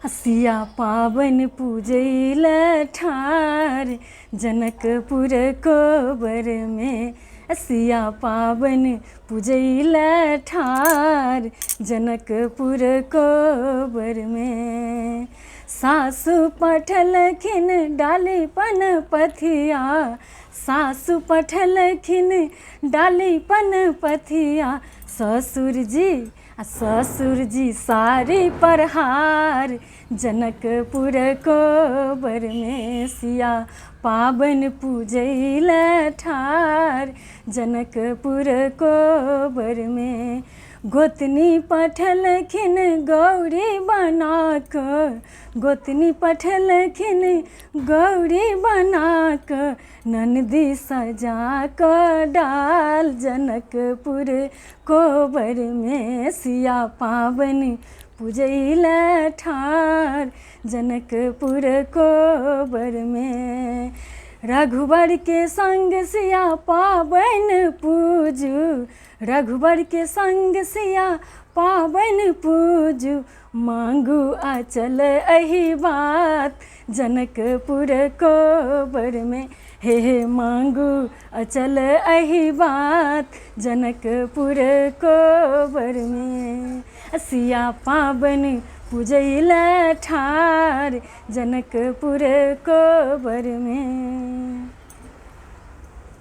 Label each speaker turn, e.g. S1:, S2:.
S1: सिया पावन पूजैल ठार जनकपुर कोबर में। सिया पावन पूजैल ठार जनकपुर कोबर में। सासु पठलखिन डाली पन पथिया, सासु पठलखिन डाली पन पथिया। ससुर जी सारी परहार जनकपुर कोबर में। सिया पावन पूजैल ठार जनकपुर कोबर में। गोतनी पठलखिन गौरी बनाक, गोतनी पठलखिन गौरी बनाक। ननदी सजा क डाल जनकपुर कोबर में। सिया पावन पूजैल ठार जनकपुर कोबर में। रघुवर के संग सिया पावन पूजू, रघुवर के संग सिया पावन पूजू। मांगू अचल अही बात जनकपुर कोबर में। हे मांगू अचल अही बात जनकपुर कोबर में। सिया पावन पूजैल ठार जनकपुर कोबर में।